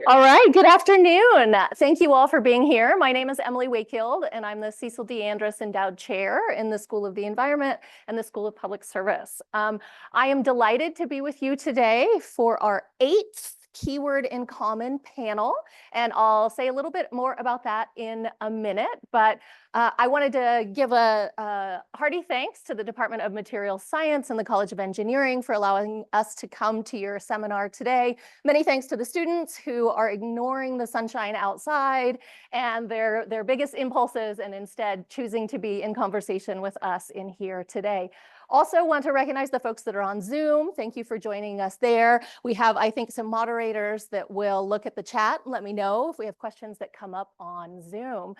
All right, good afternoon. Thank you all for being here. My name is Emily Wakefield, and I'm the Cecil D. Andrus Endowed Chair in the School of the Environment and the School of Public Service. I am delighted to be with you today for our 8th Keyword in Common panel, and I'll say a little bit more about that in a minute, but I wanted to give a hearty thanks to the Department of Materials Science and the College of Engineering for allowing us to come to your seminar today. Many thanks to the students who are ignoring the sunshine outside and their biggest impulses and instead choosing to be in conversation with us in here today. Also want to recognize the folks that are on Zoom. Thank you for joining us there. We have, I think, some moderators that will look at the chat and let me know if we have questions that come up on Zoom.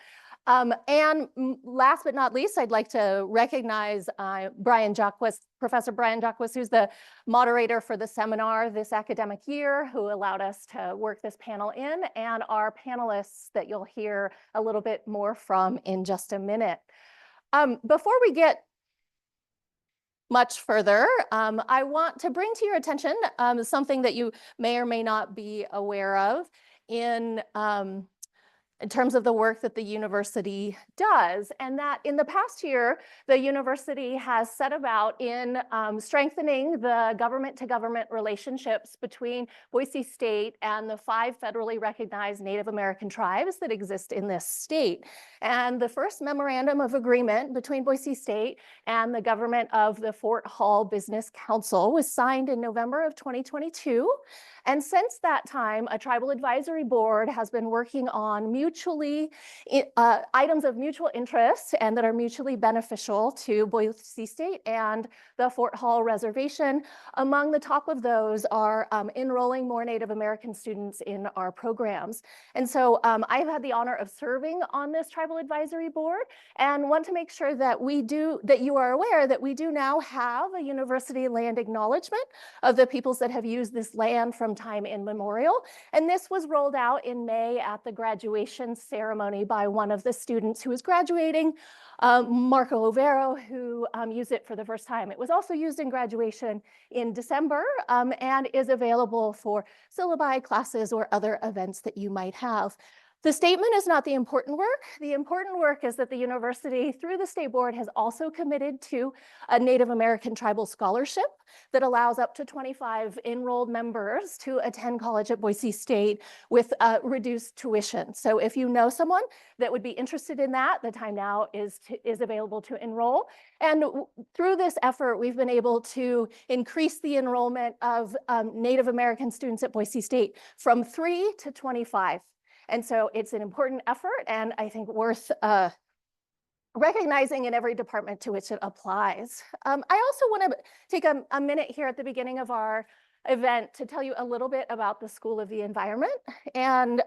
And last but not least, I'd like to recognize Professor Brian Jacques, who's the moderator for the seminar this academic year, who allowed us to work this panel in, and our panelists that you'll hear a little bit more from in just a minute. Before we get much further, I want to bring to your attention something that you may or may not be aware of in terms of the work that the university does, and that in the past year, the university has set about in strengthening the government-to-government relationships between Boise State and the 5 federally recognized Native American tribes that exist in this state. And the first memorandum of agreement between Boise State and the government of the Fort Hall Business Council was signed in November of 2022. And since that time, a tribal advisory board has been working on items of mutual interest and that are mutually beneficial to Boise State and the Fort Hall Reservation. Among the top of those are enrolling more Native American students in our programs. And so I've had the honor of serving on this tribal advisory board and want to make sure that you are aware that we do now have a university land acknowledgement of the peoples that have used this land from time immemorial. And this was rolled out in May at the graduation ceremony by one of the students who is graduating, Marco Overo, who used it for the first time. It was also used in graduation in December and is available for syllabi, classes, or other events that you might have. The statement is not the important work. The important work is that the university, through the state board, has also committed to a Native American tribal scholarship that allows up to 25 enrolled members to attend college at Boise State with reduced tuition. So if you know someone that would be interested in that, the time now is available to enroll. And through this effort, we've been able to increase the enrollment of Native American students at Boise State from 3 to 25. And so it's an important effort and I think worth recognizing in every department to which it applies. I also want to take a minute here at the beginning of our event to tell you a little bit about the School of the Environment. And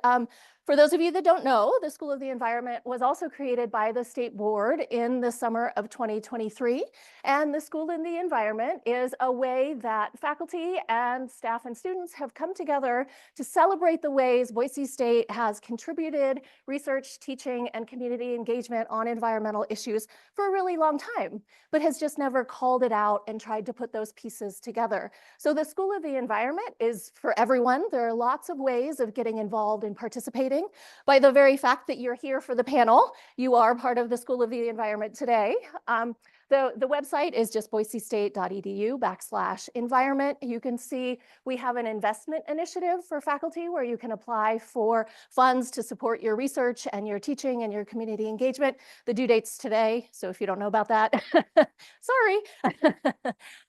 for those of you that don't know, the School of the Environment was also created by the state board in the summer of 2023. And the School in the Environment is a way that faculty and staff and students have come together to celebrate the ways Boise State has contributed research, teaching, and community engagement on environmental issues for a really long time, but has just never called it out and tried to put those pieces together. So the School of the Environment is for everyone. There are lots of ways of getting involved and participating. By the very fact that you're here for the panel, you are part of the School of the Environment today. The website is just boisestate.edu/environment. You can see we have an investment initiative for faculty where you can apply for funds to support your research and your teaching and your community engagement. The due date's today, so if you don't know about that, sorry.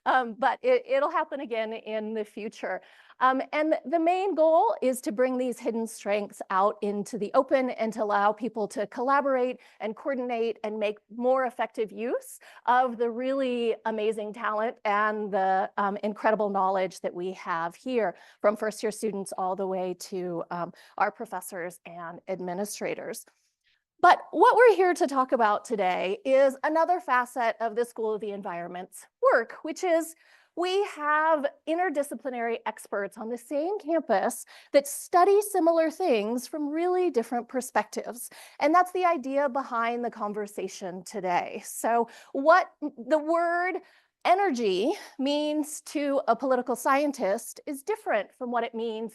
But it'll happen again in the future. And the main goal is to bring these hidden strengths out into the open and to allow people to collaborate and coordinate and make more effective use of the really amazing talent and the incredible knowledge that we have here, from first-year students all the way to our professors and administrators. But what we're here to talk about today is another facet of the School of the Environment's work, which is we have interdisciplinary experts on the same campus that study similar things from really different perspectives. And that's the idea behind the conversation today. So what the word energy means to a political scientist is different from what it means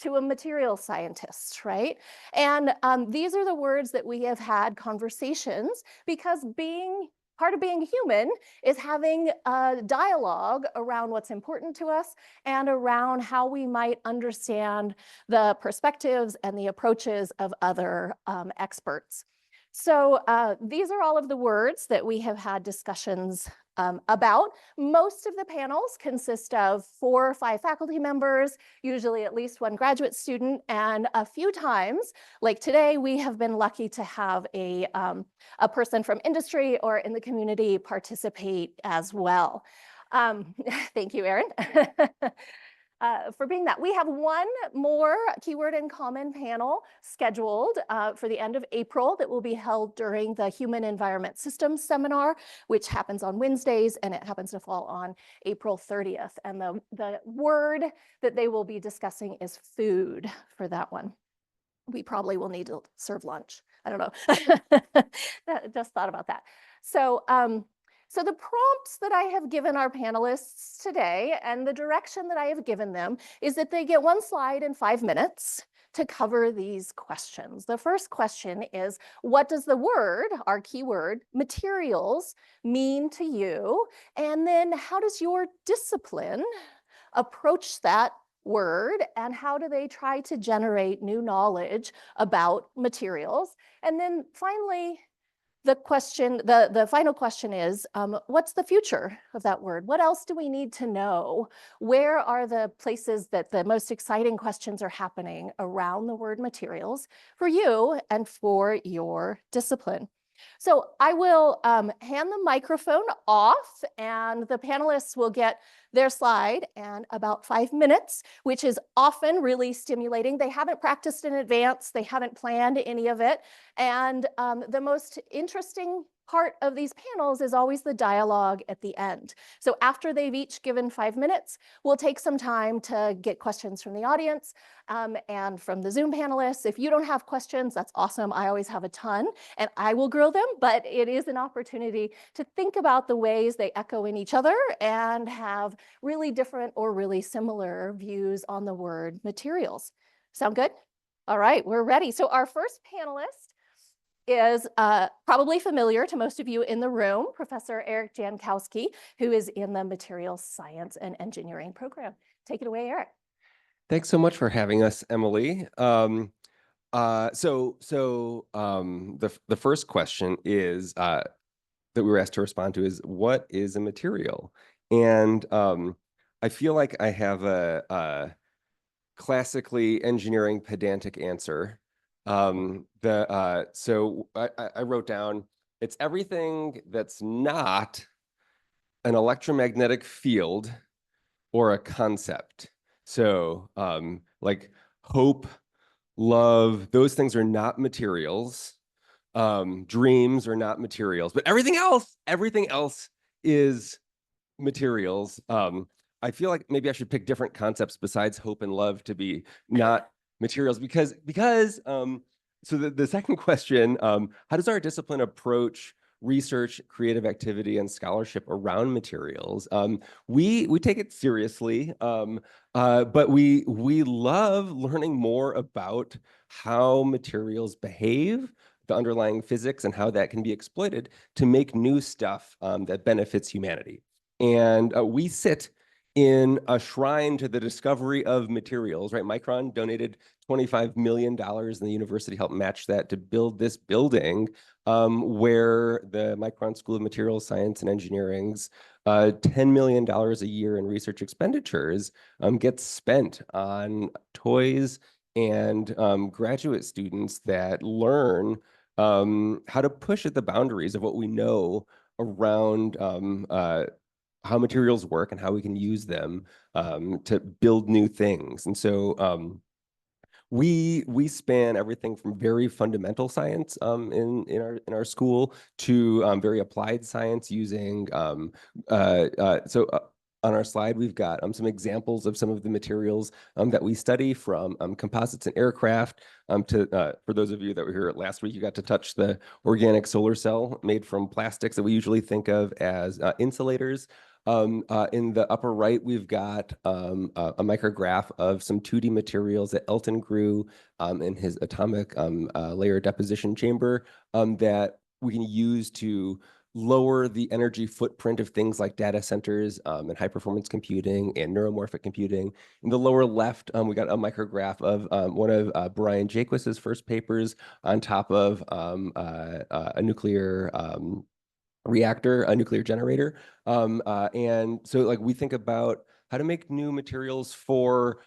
to a material scientist, right? And these are the words that we have had conversations, because part of being human is having a dialogue around what's important to us and around how we might understand the perspectives and the approaches of other experts. So these are all of the words that we have had discussions about. Most of the panels consist of 4 or 5 faculty members, usually at least 1 graduate student, and a few times, like today, we have been lucky to have a person from industry or in the community participate as well. Thank you, Erin. For being that. We have 1 more keyword in common panel scheduled for the end of April that will be held during the Human Environment Systems Seminar, which happens on Wednesdays, and it happens to fall on April 30th. And the word that they will be discussing is food for that one. We probably will need to serve lunch. I don't know. Just thought about that. So the prompts that I have given our panelists today and the direction that I have given them is that they get 1 slide in 5 minutes to cover these questions. The first question is, what does the word, our keyword, materials, mean to you? And then how does your discipline approach that word, and how do they try to generate new knowledge about materials? And then finally, the final question is, what's the future of that word? What else do we need to know? Where are the places that the most exciting questions are happening around the word materials for you and for your discipline? So I will hand the microphone off, and the panelists will get their slide in about 5 minutes, which is often really stimulating. They haven't practiced in advance. They haven't planned any of it. And the most interesting part of these panels is always the dialogue at the end. So after they've each given 5 minutes, we'll take some time to get questions from the audience and from the Zoom panelists. If you don't have questions, that's awesome. I always have a ton, and I will grill them, but it is an opportunity to think about the ways they echo in each other and have really different or really similar views on the word materials. Sound good? All right, we're ready. So our first panelist is probably familiar to most of you in the room, Professor Eric Jankowski, who is in the Materials Science and Engineering program. Take it away, Eric. Thanks so much for having us, Emily. The first question is that we were asked to respond to is, what is a material? And I feel like I have a classically engineering pedantic answer. So I wrote down, it's everything that's not an electromagnetic field or a concept. So like hope, love, those things are not materials. Dreams are not materials, but everything else is materials. I feel like maybe I should pick different concepts besides hope and love to be not materials, because so the second question, how does our discipline approach research, creative activity, and scholarship around materials? We take it seriously, but we love learning more about how materials behave, the underlying physics, and how that can be exploited to make new stuff that benefits humanity. And we sit in a shrine to the discovery of materials, right? Micron donated $25 million, and the university helped match that to build this building where the Micron School of Materials Science and Engineering's $10 million a year in research expenditures gets spent on toys and graduate students that learn how to push at the boundaries of what we know around how materials work and how we can use them to build new things. And so we span everything from very fundamental science in our school to very applied science using on our slide, we've got some examples of some of the materials that we study, from composites and aircraft for those of you that were here last week, you got to touch the organic solar cell made from plastics that we usually think of as insulators. In the upper right, we've got a micrograph of some 2D materials that Elton grew in his atomic layer deposition chamber that we can use to lower the energy footprint of things like data centers and high performance computing and neuromorphic computing. In the lower left, we got a micrograph of one of Brian Jaquis's first papers on top of a nuclear reactor, a nuclear generator. And so like we think about how to make new materials for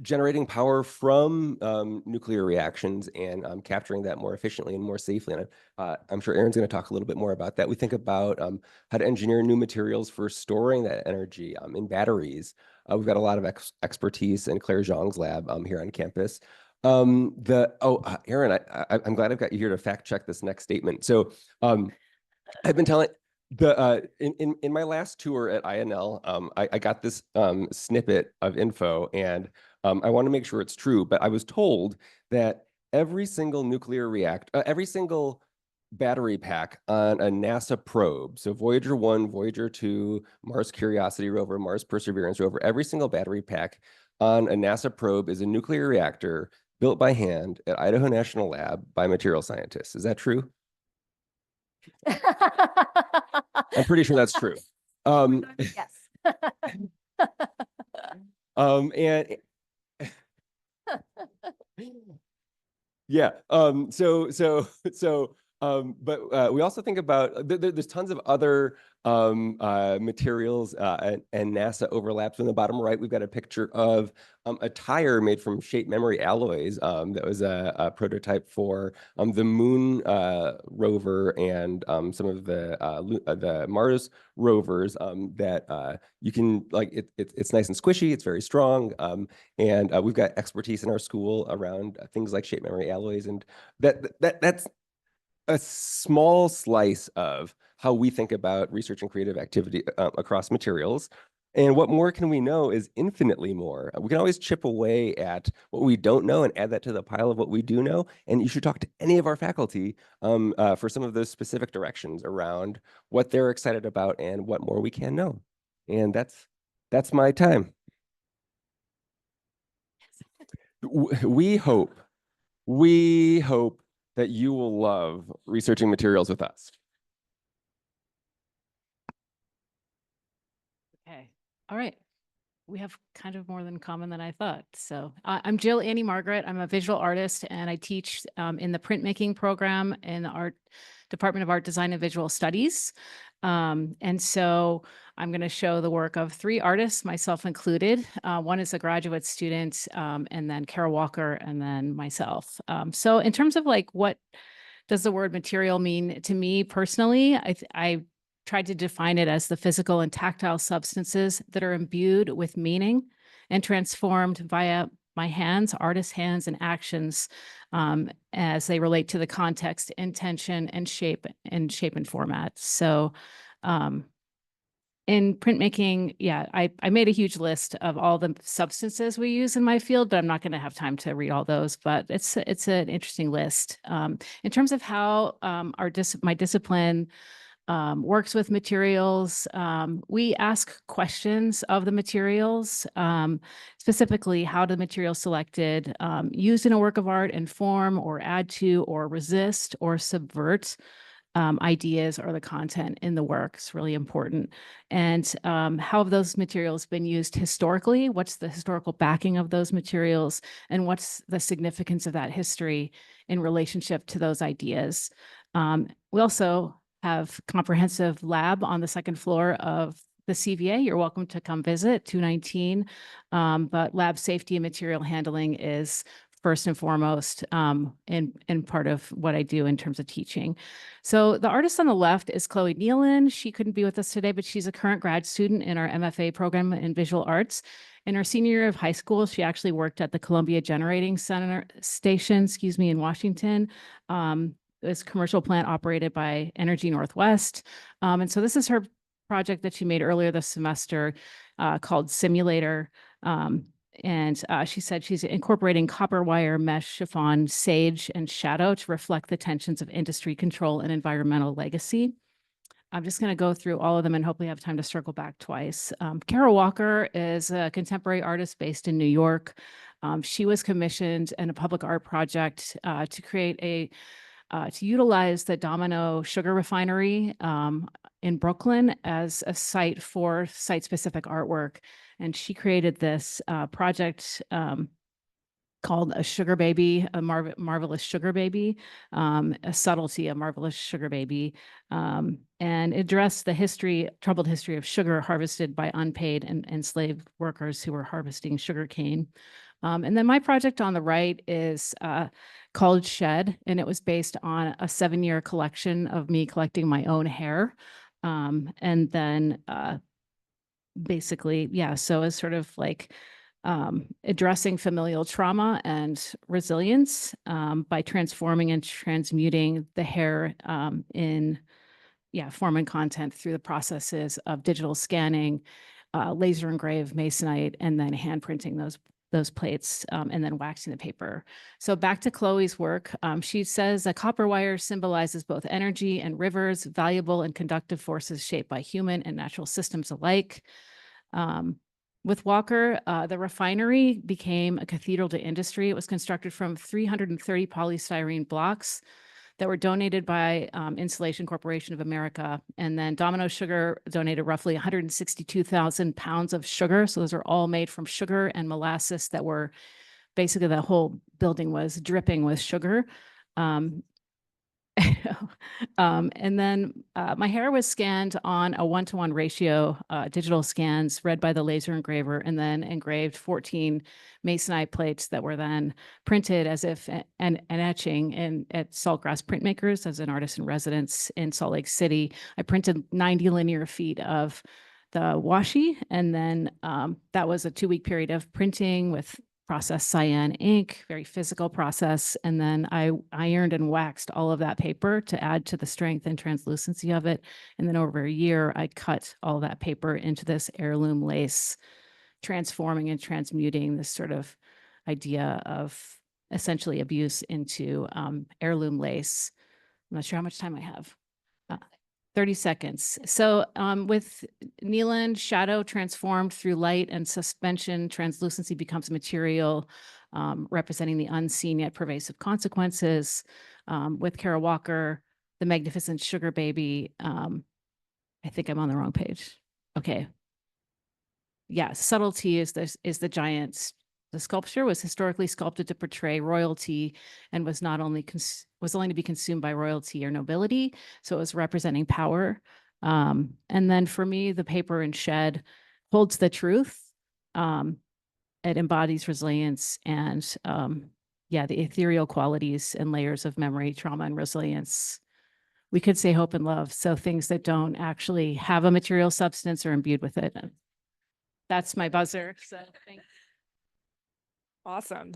generating power from nuclear reactions and capturing that more efficiently and more safely. And I'm sure Aaron's going to talk a little bit more about that. We think about how to engineer new materials for storing that energy in batteries. We've got a lot of expertise in Claire Zhang's lab here on campus. Aaron, I'm glad I've got you here to fact check this next statement. So I've been telling in my last tour at INL, I got this snippet of info, and I want to make sure it's true. But I was told that every single every single battery pack on a NASA probe, so Voyager 1, Voyager 2, Mars Curiosity rover, Mars Perseverance rover, every single battery pack on a NASA probe is a nuclear reactor built by hand at Idaho National Lab by material scientists. Is that true? I'm pretty sure that's true. Yes. And yeah. But we also think about there's tons of other materials and NASA overlaps. In the bottom right, we've got a picture of a tire made from shape memory alloys that was a prototype for the Moon rover and some of the Mars rovers that you can like it's nice and squishy. It's very strong, and we've got expertise in our school around things like shape memory alloys, and that's a small slice of how we think about research and creative activity across materials. And what more can we know is infinitely more. We can always chip away at what we don't know and add that to the pile of what we do know. And you should talk to any of our faculty for some of those specific directions around what they're excited about and what more we can know. And that's my time. We hope that you will love researching materials with us. Okay. All right. We have kind of more than common than I thought. So I'm Jill Annie Margaret. I'm a visual artist and I teach in the printmaking program in the Department of Art, Design, and Visual Studies. And so I'm going to show the work of 3 artists, myself included. One is a graduate student, and then Kara Walker, and then myself. So in terms of like, what does the word material mean to me personally? I tried to define it as the physical and tactile substances that are imbued with meaning and transformed via my hands, artist hands, and actions as they relate to the context, intention, and shape and format. So in printmaking, yeah, I made a huge list of all the substances we use in my field, but I'm not going to have time to read all those, but it's an interesting list. In terms of how my discipline works with materials. We ask questions of the materials, specifically how the materials selected, used in a work of art inform or add to or resist or subvert ideas or the content in the work. It's really important. And how have those materials been used historically? What's the historical backing of those materials? And what's the significance of that history in relationship to those ideas? We also have comprehensive lab on the second floor of the CVA. You're welcome to come visit 219. But lab safety and material handling is first and foremost in part of what I do in terms of teaching. So the artist on the left is Chloe Nealon. She couldn't be with us today, but she's a current grad student in our MFA program in visual arts. In her senior year of high school, she actually worked at the Columbia Generating Station, in Washington. This commercial plant operated by Energy Northwest. And so this is her project that she made earlier this semester called Simulator. And she said she's incorporating copper wire, mesh, chiffon, sage, and shadow to reflect the tensions of industry control and environmental legacy. I'm just going to go through all of them and hopefully have time to circle back twice. Kara Walker is a contemporary artist based in New York. She was commissioned in a public art project to create to utilize the Domino sugar refinery in Brooklyn as a site for site-specific artwork. And she created this project called A Sugar Baby, a Marvelous Sugar Baby, a Subtlety, a Marvelous Sugar Baby, and addressed the troubled history of sugar harvested by unpaid and enslaved workers who were harvesting sugar cane. And then my project on the right is called Shed, and it was based on a 7-year collection of me collecting my own hair. And then basically, yeah, so it's sort of like addressing familial trauma and resilience by transforming and transmuting the hair in form and content through the processes of digital scanning, laser engraved masonite, and then hand printing those plates and then waxing the paper. So back to Chloe's work, she says a copper wire symbolizes both energy and rivers, valuable and conductive forces shaped by human and natural systems alike. With Walker, the refinery became a cathedral to industry. It was constructed from 330 polystyrene blocks that were donated by Insulation Corporation of America. And then Domino Sugar donated roughly 162,000 pounds of sugar. So those are all made from sugar and molasses that were basically, the whole building was dripping with sugar. And then my hair was scanned on a 1-to-1 ratio, digital scans read by the laser engraver, and then engraved 14 masonite plates that were then printed as if an etching at Saltgrass Printmakers as an artist in residence in Salt Lake City. I printed 90 linear feet of the washi, and then that was a 2-week period of printing with processed cyan ink, very physical process. And then I ironed and waxed all of that paper to add to the strength and translucency of it. And then over a year, I cut all that paper into this heirloom lace, transforming and transmuting this sort of idea of essentially abuse into heirloom lace. I'm not sure how much time I have. 30 seconds. So with Neelan, shadow transformed through light and suspension, translucency becomes material, representing the unseen yet pervasive consequences. With Kara Walker, the magnificent sugar baby. I think I'm on the wrong page. Okay. Yeah, subtlety is the giant. The sculpture was historically sculpted to portray royalty and was only to be consumed by royalty or nobility. So it was representing power. And then for me, the paper in Shed holds the truth. It embodies resilience and the ethereal qualities and layers of memory, trauma, and resilience. We could say hope and love. So things that don't actually have a material substance are imbued with it. That's my buzzer. So thank you. Awesome.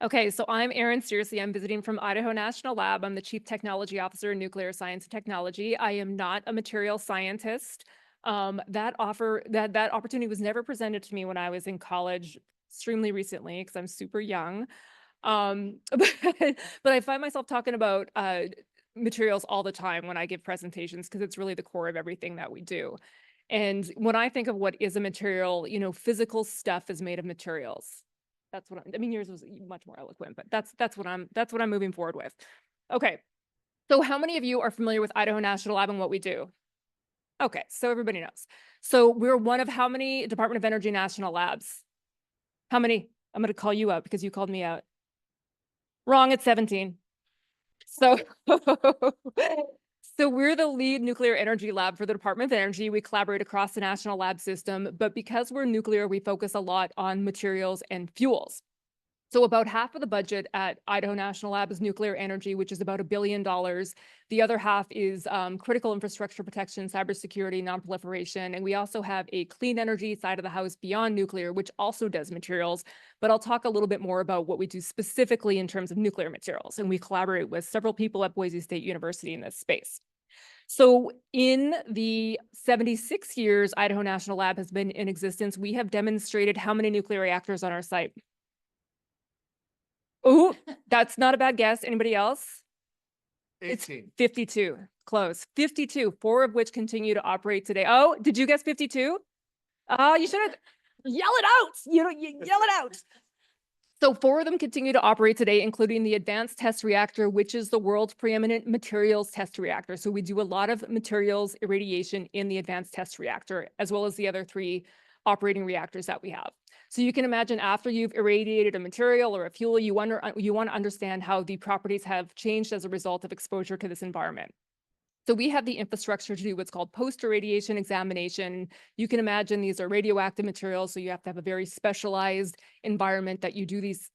Okay, so I'm Erin Searcy. I'm visiting from Idaho National Lab. I'm the Chief Technology Officer in Nuclear Science and Technology. I am not a material scientist. That opportunity was never presented to me when I was in college, extremely recently, because I'm super young. But I find myself talking about materials all the time when I give presentations, because it's really the core of everything that we do. And when I think of what is a material, physical stuff is made of materials. That's what I mean, yours was much more eloquent, but that's what I'm moving forward with. Okay. So how many of you are familiar with Idaho National Lab and what we do? Okay, so everybody knows. So we're one of how many Department of Energy national labs? How many? I'm going to call you out because you called me out. Wrong, it's 17. So So we're the lead nuclear energy lab for the Department of Energy. We collaborate across the national lab system, but because we're nuclear, we focus a lot on materials and fuels. So about half of the budget at Idaho National Lab is nuclear energy, which is about $1 billion. The other half is critical infrastructure protection, cybersecurity, nonproliferation. And we also have a clean energy side of the house beyond nuclear, which also does materials. But I'll talk a little bit more about what we do specifically in terms of nuclear materials. And we collaborate with several people at Boise State University in this space. So in the 76 years Idaho National Lab has been in existence, we have demonstrated how many nuclear reactors on our site. Oh, that's not a bad guess. Anybody else? It's 18. 52. Close. 52, 4 of which continue to operate today. Oh, did you guess 52? You should have yell it out. You know, you yell it out. So 4 of them continue to operate today, including the Advanced Test Reactor, which is the world's preeminent materials test reactor. So we do a lot of materials irradiation in the Advanced Test Reactor, as well as the other 3 operating reactors that we have. So you can imagine after you've irradiated a material or a fuel, you want to understand how the properties have changed as a result of exposure to this environment. So we have the infrastructure to do what's called post-irradiation examination. You can imagine these are radioactive materials, so you have to have a very specialized environment that you do these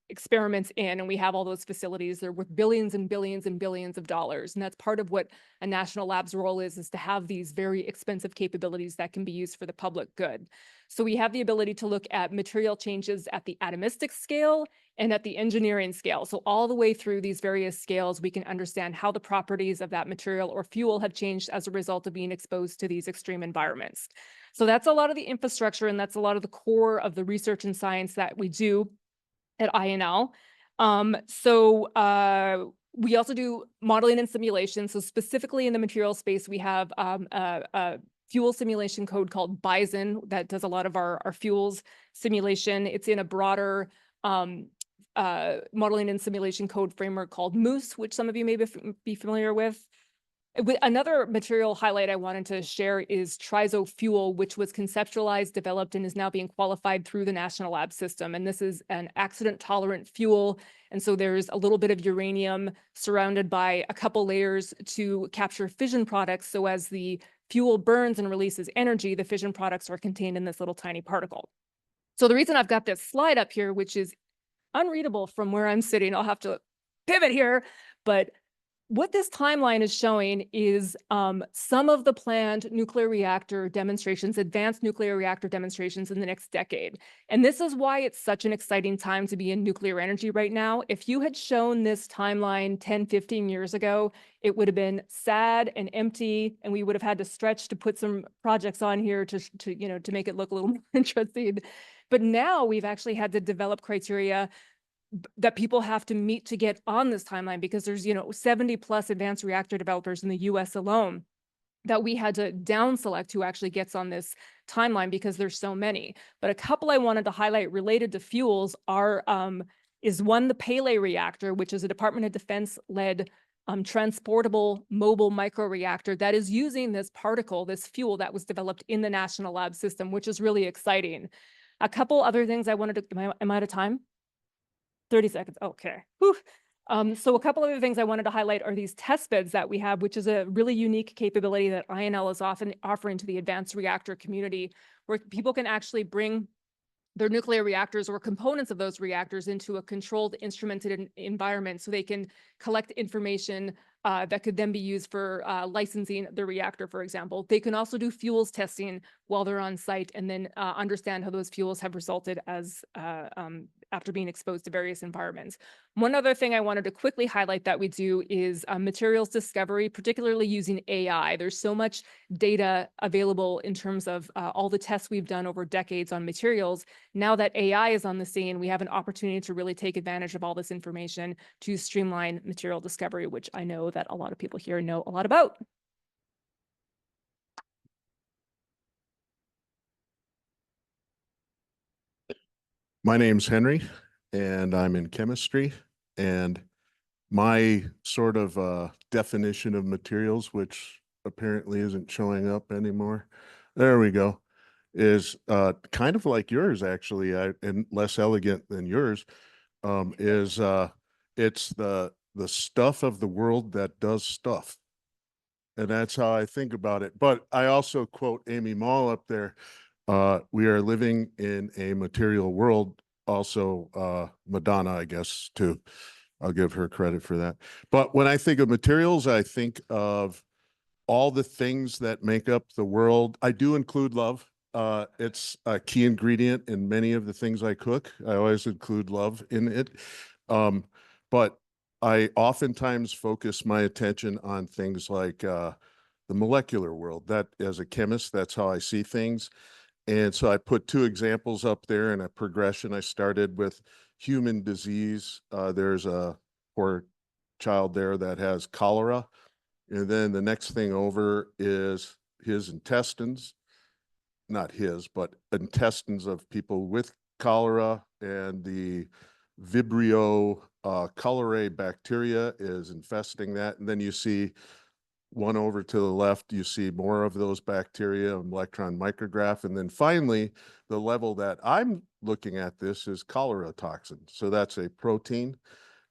experiments in, and we have all those facilities. They're worth billions and billions and billions of dollars, and that's part of what a national lab's role is to have these very expensive capabilities that can be used for the public good. So we have the ability to look at material changes at the atomistic scale and at the engineering scale. So all the way through these various scales, we can understand how the properties of that material or fuel have changed as a result of being exposed to these extreme environments. So that's a lot of the infrastructure, and that's a lot of the core of the research and science that we do at INL. We also do modeling and simulation. So specifically in the material space, we have a fuel simulation code called Bison that does a lot of our fuels simulation. It's in a broader modeling and simulation code framework called Moose, which some of you may be familiar with. Another material highlight I wanted to share is Triso Fuel, which was conceptualized, developed, and is now being qualified through the National Lab System. And this is an accident-tolerant fuel. And so there's a little bit of uranium surrounded by a couple layers to capture fission products. So as the fuel burns and releases energy, the fission products are contained in this little tiny particle. So the reason I've got this slide up here, which is unreadable from where I'm sitting, I'll have to pivot here, but what this timeline is showing is some of the planned nuclear reactor demonstrations, advanced nuclear reactor demonstrations in the next decade. And this is why it's such an exciting time to be in nuclear energy right now. If you had shown this timeline 10, 15 years ago, it would have been sad and empty, and we would have had to stretch to put some projects on here to make it look a little more interesting. But now we've actually had to develop criteria that people have to meet to get on this timeline, because there's 70 plus advanced reactor developers in the US alone that we had to down select who actually gets on this timeline because there's so many. But a couple I wanted to highlight related to fuels are is one, the Pele reactor, which is a Department of Defense led transportable mobile microreactor that is using this particle, this fuel that was developed in the National Lab System, which is really exciting. A couple other things I wanted to, am I out of time? 30 seconds. Okay. Whew. So a couple other things I wanted to highlight are these test beds that we have, which is a really unique capability that INL is often offering to the advanced reactor community, where people can actually bring their nuclear reactors or components of those reactors into a controlled, instrumented environment so they can collect information that could then be used for licensing the reactor, for example. They can also do fuels testing while they're on site and then understand how those fuels have resulted as after being exposed to various environments. One other thing I wanted to quickly highlight that we do is materials discovery, particularly using AI. There's so much data available in terms of all the tests we've done over decades on materials. Now that AI is on the scene, we have an opportunity to really take advantage of all this information to streamline material discovery, which I know that a lot of people here know a lot about. My name's Henry, and I'm in chemistry. And my sort of definition of materials, which apparently isn't showing up anymore, there we go, is kind of like yours, actually, and less elegant than yours, it's the stuff of the world that does stuff. And that's how I think about it. But I also quote Amy Mall up there. We are living in a material world, also Madonna, I guess, too. I'll give her credit for that. But when I think of materials, I think of all the things that make up the world. I do include love. It's a key ingredient in many of the things I cook. I always include love in it. But I oftentimes focus my attention on things like the molecular world. That, as a chemist, that's how I see things. And so I put 2 examples up there in a progression. I started with human disease. There's a poor child there that has cholera. And then the next thing over is his intestines, not his, but intestines of people with cholera, and the Vibrio cholerae bacteria is infesting that. And then you see one over to the left, you see more of those bacteria, electron micrograph. And then finally, the level that I'm looking at this is cholera toxin. So that's a protein.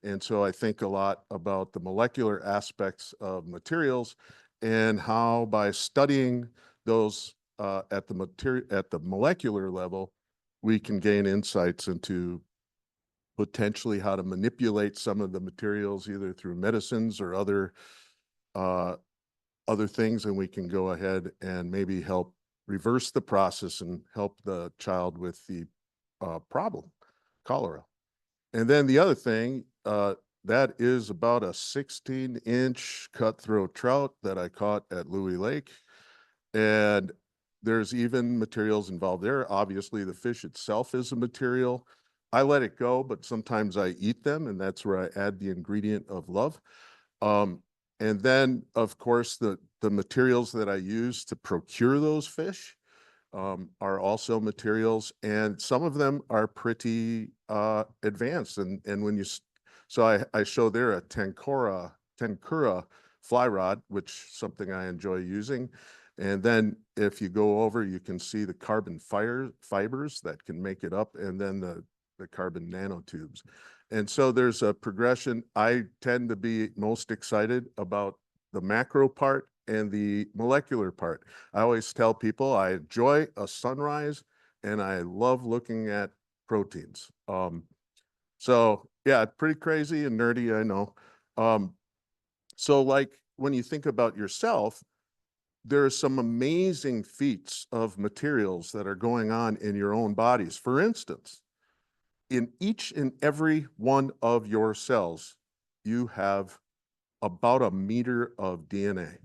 And so I think a lot about the molecular aspects of materials and how by studying those at the molecular level, we can gain insights into potentially how to manipulate some of the materials either through medicines or other things, and we can go ahead and maybe help reverse the process and help the child with the problem, cholera. And then the other thing, that is about a 16-inch cutthroat trout that I caught at Louis Lake. And there's even materials involved there. Obviously, the fish itself is a material. I let it go, but sometimes I eat them, and that's where I add the ingredient of love. And then, of course, the materials that I use to procure those fish are also materials, and some of them are pretty advanced. And when you, so I show there a tenkura fly rod, which is something I enjoy using. And then if you go over, you can see the carbon fibers that can make it up, and then the carbon nanotubes. And so there's a progression. I tend to be most excited about the macro part and the molecular part. I always tell people I enjoy a sunrise and I love looking at proteins. So yeah, pretty crazy and nerdy, I know. So like when you think about yourself, there are some amazing feats of materials that are going on in your own bodies. For instance, in each and every one of your cells, you have about a meter of DNA.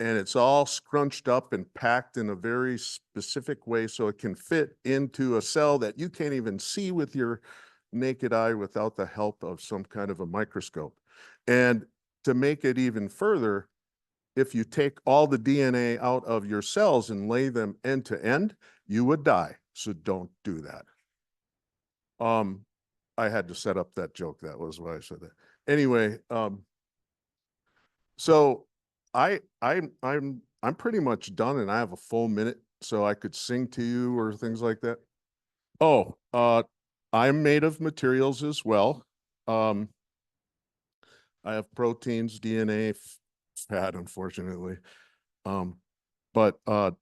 And it's all scrunched up and packed in a very specific way so it can fit into a cell that you can't even see with your naked eye without the help of some kind of a microscope. And to make it even further, if you take all the DNA out of your cells and lay them end to end, you would die. So don't do that. I had to set up that joke. That was why I said that. Anyway, so I'm pretty much done, and I have a full minute, so I could sing to you or things like that. Oh, I'm made of materials as well. I have proteins, DNA, fat, unfortunately. But I'm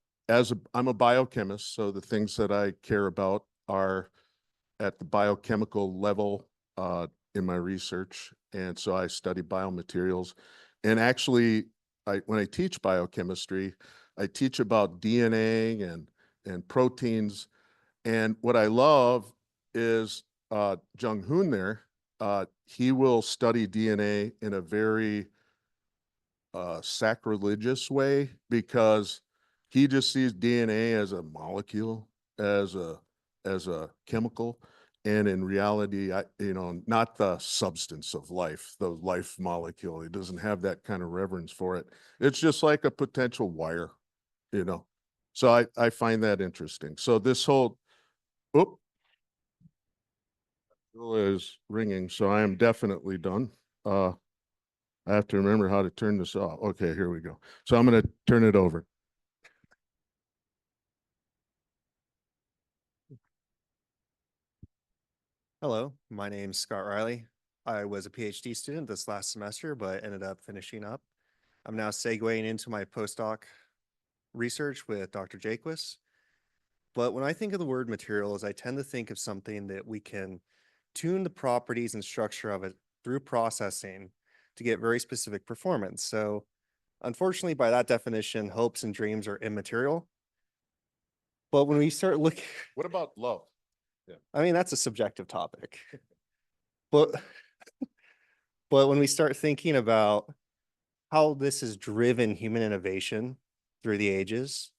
a biochemist, so the things that I care about are at the biochemical level in my research. And so I study biomaterials. And actually, when I teach biochemistry, I teach about DNA and proteins. And what I love is Jung Hoon there, he will study DNA in a very sacrilegious way, because he just sees DNA as a molecule, as a chemical, and in reality, not the substance of life, the life molecule. He doesn't have that kind of reverence for it. It's just like a potential wire, So I find that interesting. So this whole, is ringing, so I am definitely done. I have to remember how to turn this off. Okay, here we go. So I'm going to turn it over. Hello, my name's Scott Riley. I was a PhD student this last semester, but ended up finishing up. I'm now segueing into my postdoc research with Dr. Jaquist. But when I think of the word materials, I tend to think of something that we can tune the properties and structure of it through processing to get very specific performance. So unfortunately, by that definition, hopes and dreams are immaterial. But when we start looking, What about love? Yeah. I mean, that's a subjective topic. But when we start thinking about how this has driven human innovation through the ages,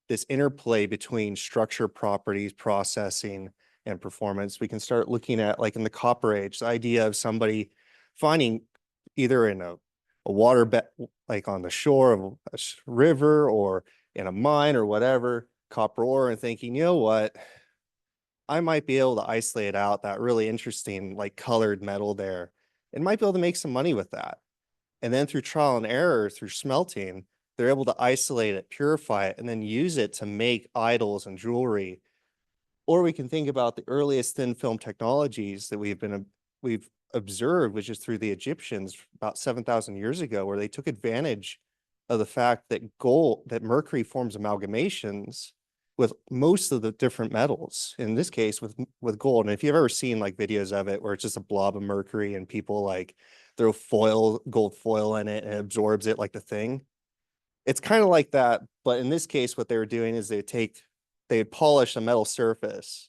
this interplay between structure, properties, processing, and performance, we can start looking at, like in the Copper Age, the idea of somebody finding either in a water bed, like on the shore of a river or in a mine or whatever, copper ore, and thinking, you know what, I might be able to isolate out that really interesting, like colored metal there, and might be able to make some money with that. And then through trial and error, through smelting, they're able to isolate it, purify it, and then use it to make idols and jewelry. Or we can think about the earliest thin film technologies that we've observed, which is through the Egyptians about 7,000 years ago, where they took advantage of the fact that mercury forms amalgamations with most of the different metals, in this case with gold. And if you've ever seen like videos of it where it's just a blob of mercury and people like throw gold foil in it and it absorbs it like the thing, it's kind of like that. But in this case, what they were doing is they'd polish a metal surface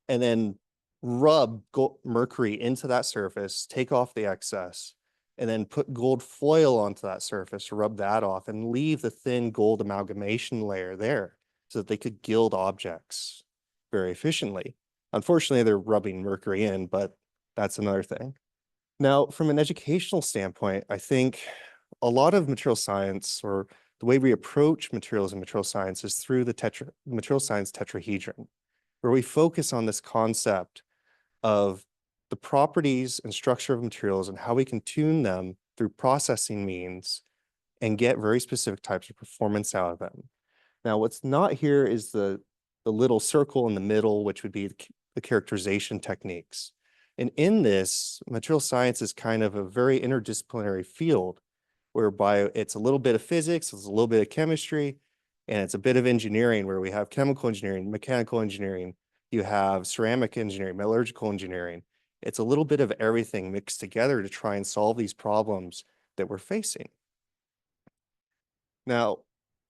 and then rub mercury into that surface, take off the excess, and then put gold foil onto that surface, rub that off, and leave the thin gold amalgamation layer there so that they could gild objects very efficiently. Unfortunately, they're rubbing mercury in, but that's another thing. Now, from an educational standpoint, I think a lot of material science, or the way we approach materials and material science, is through the material science tetrahedron, where we focus on this concept of the properties and structure of materials and how we can tune them through processing means and get very specific types of performance out of them. Now, what's not here is the little circle in the middle, which would be the characterization techniques. And in this, material science is kind of a very interdisciplinary field, whereby it's a little bit of physics, it's a little bit of chemistry, and it's a bit of engineering, where we have chemical engineering, mechanical engineering, you have ceramic engineering, metallurgical engineering. It's a little bit of everything mixed together to try and solve these problems that we're facing. Now,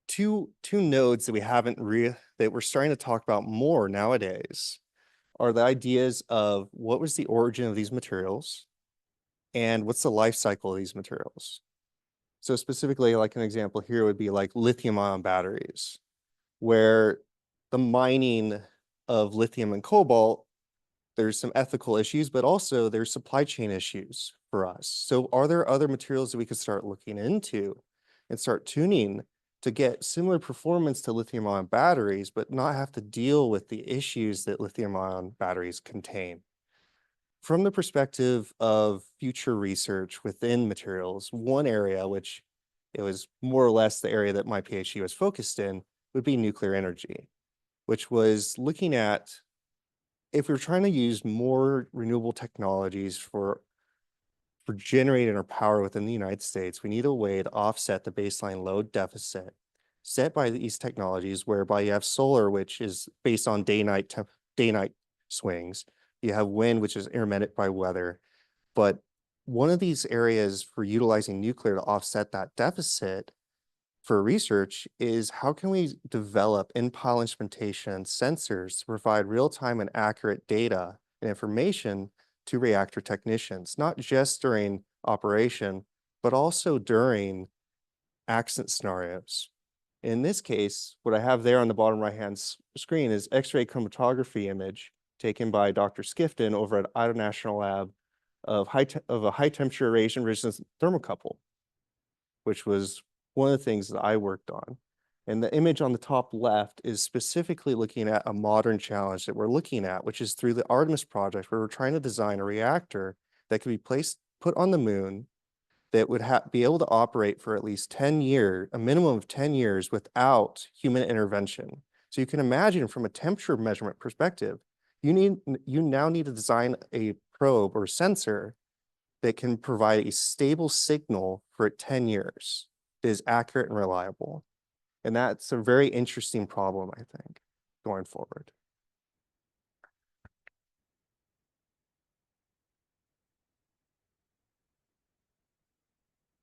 two nodes that that we're starting to talk about more nowadays are the ideas of what was the origin of these materials and what's the life cycle of these materials. So specifically, like an example here would be like lithium-ion batteries, where the mining of lithium and cobalt, there's some ethical issues, but also there's supply chain issues for us. So are there other materials that we could start looking into and start tuning to get similar performance to lithium-ion batteries, but not have to deal with the issues that lithium-ion batteries contain? From the perspective of future research within materials, one area, which it was more or less the area that my PhD was focused in, would be nuclear energy, which was looking at, if we're trying to use more renewable technologies for generating our power within the United States, we need a way to offset the baseline load deficit set by these technologies, whereby you have solar, which is based on day-night swings. You have wind, which is intermittent by weather. But one of these areas for utilizing nuclear to offset that deficit for research is, how can we develop in-pile instrumentation sensors to provide real-time and accurate data and information to reactor technicians, not just during operation, but also during accident scenarios. In this case, what I have there on the bottom right-hand screen is X-ray chromatography image taken by Dr. Skifton over at Idaho National Lab of a high-temperature radiation resistance thermocouple, which was one of the things that I worked on. And the image on the top left is specifically looking at a modern challenge that we're looking at, which is through the Artemis project, where we're trying to design a reactor that could be put on the moon, that would be able to operate for at least 10 years, a minimum of 10 years without human intervention. So you can imagine, from a temperature measurement perspective, you now need to design a probe or sensor that can provide a stable signal for 10 years that is accurate and reliable. And that's a very interesting problem, I think, going forward.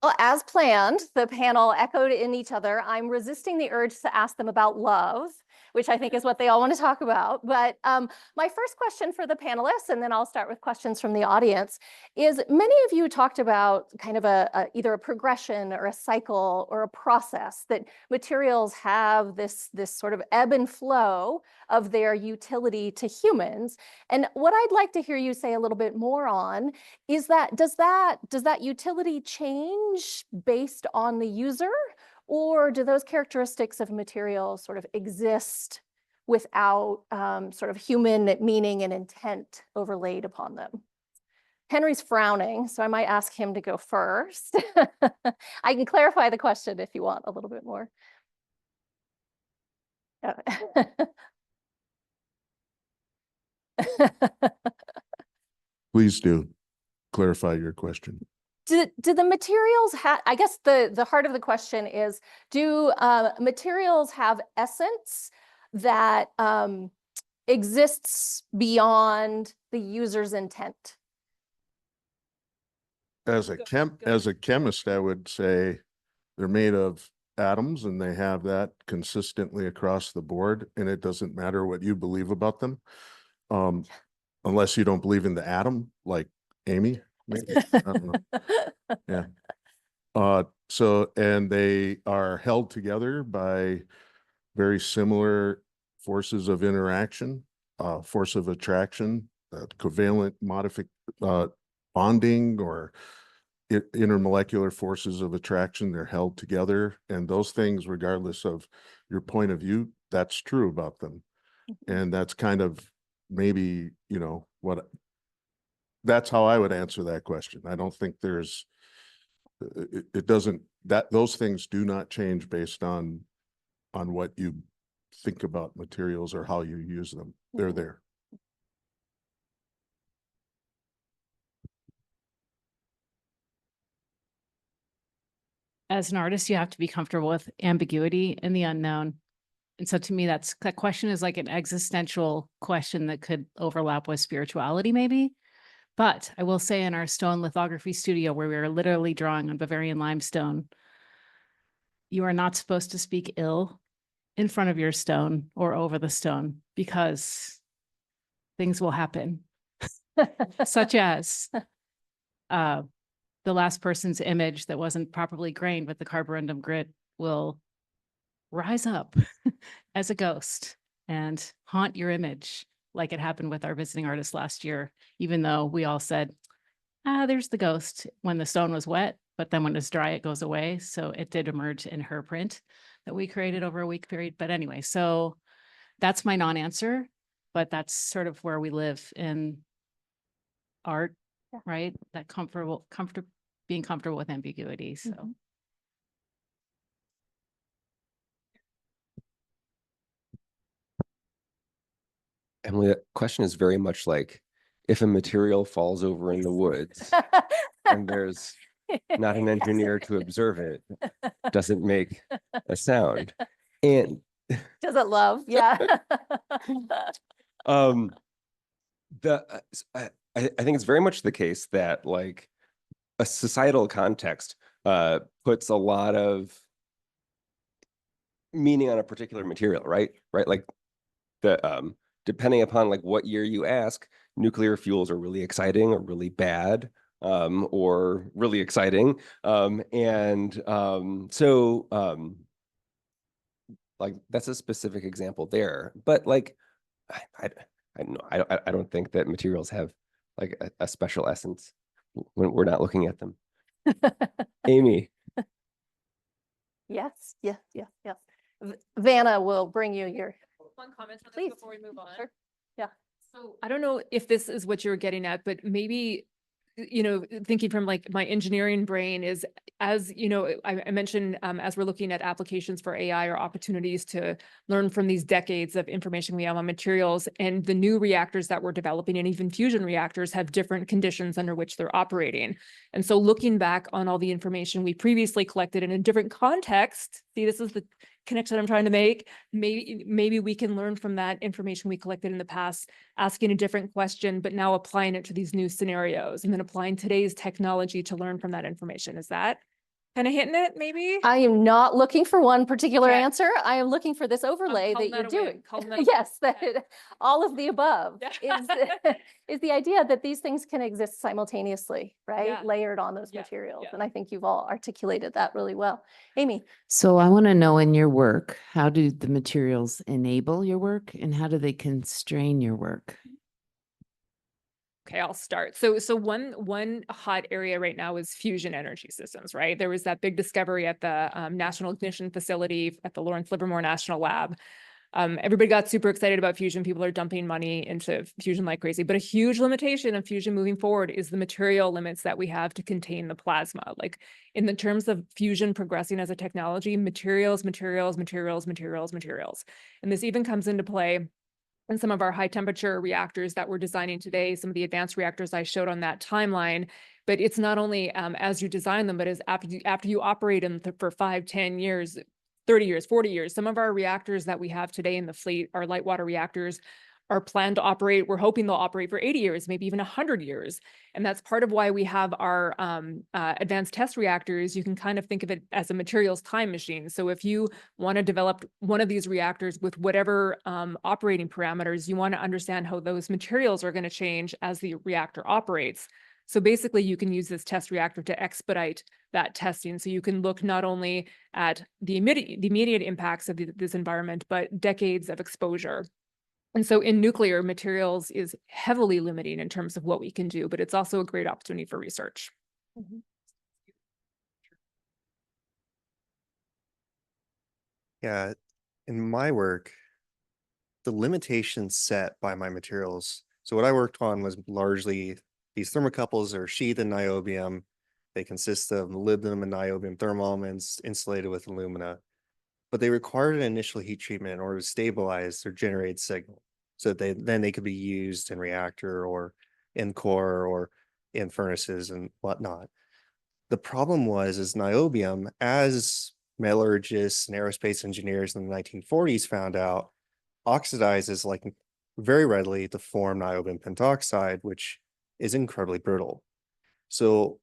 Well, as planned, the panel echoed in each other. I'm resisting the urge to ask them about love, which I think is what they all want to talk about. But my first question for the panelists, and then I'll start with questions from the audience, is many of you talked about kind of either a progression or a cycle or a process that materials have this sort of ebb and flow of their utility to humans. And what I'd like to hear you say a little bit more on is that does that utility change based on the user, or do those characteristics of materials sort of exist without sort of human meaning and intent overlaid upon them? Henry's frowning, so I might ask him to go first. I can clarify the question if you want a little bit more. Please do clarify your question. Do the materials have, I guess the heart of the question is, do materials have essence that exists beyond the user's intent? As a chemist, I would say they're made of atoms and they have that consistently across the board, and it doesn't matter what you believe about them. Unless you don't believe in the atom, like Amy. Maybe. I don't know. Yeah. So, and they are held together by very similar forces of interaction, force of attraction, covalent bonding, or intermolecular forces of attraction. They're held together, and those things, regardless of your point of view, that's true about them. And that's kind of maybe, you know, that's how I would answer that question. I don't think there's, it doesn't, those things do not change based on what you think about materials or how you use them. They're there. As an artist, you have to be comfortable with ambiguity and the unknown. And so to me, that question is like an existential question that could overlap with spirituality, maybe. But I will say, in our stone lithography studio, where we are literally drawing on Bavarian limestone, you are not supposed to speak ill in front of your stone or over the stone, because things will happen, such as the last person's image that wasn't properly grained with the carborundum grit will rise up as a ghost and haunt your image, like it happened with our visiting artist last year, even though we all said, there's the ghost when the stone was wet, but then when it's dry, it goes away. So it did emerge in her print that we created over a week period. But anyway, so that's my non-answer, but that's sort of where we live in art, right? That being comfortable with ambiguity. So. Mm-hmm. Emily, that question is very much like, if a material falls over in the woods and there's not an engineer to observe it, does it make a sound? And does it love? Yeah. I think it's very much the case that, like, a societal context puts a lot of meaning on a particular material, right? Like the depending upon like what year you ask, nuclear fuels are really exciting or really bad, or really exciting. Like that's a specific example there. But like, I don't think that materials have like a special essence when we're not looking at them. Amy. Yes. Vanna will bring you your. One comment on Please. this before we move on. Sure. Yeah. So I don't know if this is what you're getting at, but maybe, you know, thinking from like my engineering brain is, as you know, I mentioned as we're looking at applications for AI or opportunities to learn from these decades of information we have on materials, and the new reactors that we're developing, and even fusion reactors, have different conditions under which they're operating. And so looking back on all the information we previously collected in a different context, see, this is the connection I'm trying to make. Maybe we can learn from that information we collected in the past, asking a different question, but now applying it to these new scenarios, and then applying today's technology to learn from that information. Is that Kind of hitting it, maybe? I am not looking for one particular Okay. answer. I am looking for this overlay that calling you're that a win. doing. Calling that a win. Yes, Okay. that all of the above Yeah. is the idea that these things can exist simultaneously, right? Yeah. Layered on those Yeah. materials. Yeah. And I think you've all articulated that really well. Amy. So I want to know, in your work, how do the materials enable your work and how do they constrain your work? Okay, I'll start. So one hot area right now is fusion energy systems, right? There was that big discovery at the National Ignition Facility at the Lawrence Livermore National Lab. Everybody got super excited about fusion. People are dumping money into fusion like crazy. But a huge limitation of fusion moving forward is the material limits that we have to contain the plasma. Like in the terms of fusion progressing as a technology, materials. And this even comes into play and some of our high temperature reactors that we're designing today, some of the advanced reactors I showed on that timeline. But it's not only as you design them, but as after you operate them for 5, 10 years, 30 years, 40 years. Some of our reactors that we have today in the fleet, our light water reactors, are planned to operate. We're hoping they'll operate for 80 years, maybe even 100 years. And that's part of why we have our advanced test reactors. You can kind of think of it as a materials time machine. So if you want to develop one of these reactors with whatever operating parameters, you want to understand how those materials are going to change as the reactor operates. So basically, you can use this test reactor to expedite that testing. So you can look not only at the immediate impacts of this environment, but decades of exposure. And so in nuclear, materials is heavily limiting in terms of what we can do, but it's also a great opportunity for research. Yeah, in my work, the limitations set by my materials. So what I worked on was largely these thermocouples are sheathed in niobium. They consist of molybdenum and niobium thermal elements insulated with alumina, but they required an initial heat treatment in order to stabilize their generated signal. So then they could be used in reactor or in core or in furnaces and whatnot. The problem is niobium, as metallurgists and aerospace engineers in the 1940s found out, oxidizes like very readily to form niobium pentoxide, which is incredibly brittle. So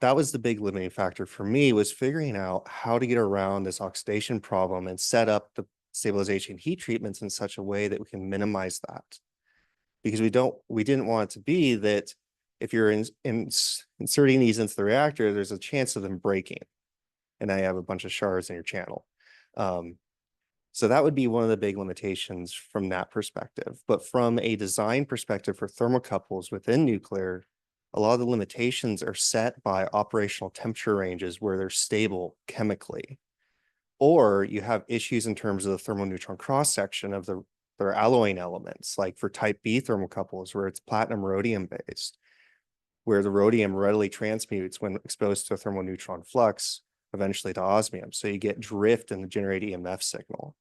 that was the big limiting factor for me, was figuring out how to get around this oxidation problem and set up the stabilization heat treatments in such a way that we can minimize that. Because we didn't want it to be that if you're inserting these into the reactor, there's a chance of them breaking. And now you have a bunch of shards in your channel. So that would be one of the big limitations from that perspective. But from a design perspective for thermocouples within nuclear, a lot of the limitations are set by operational temperature ranges where they're stable chemically. Or you have issues in terms of the thermal neutron cross-section of their alloying elements, like for type B thermocouples, where it's platinum rhodium based, where the rhodium readily transmutes when exposed to a thermal neutron flux, eventually to osmium. So you get drift in the generated EMF signal.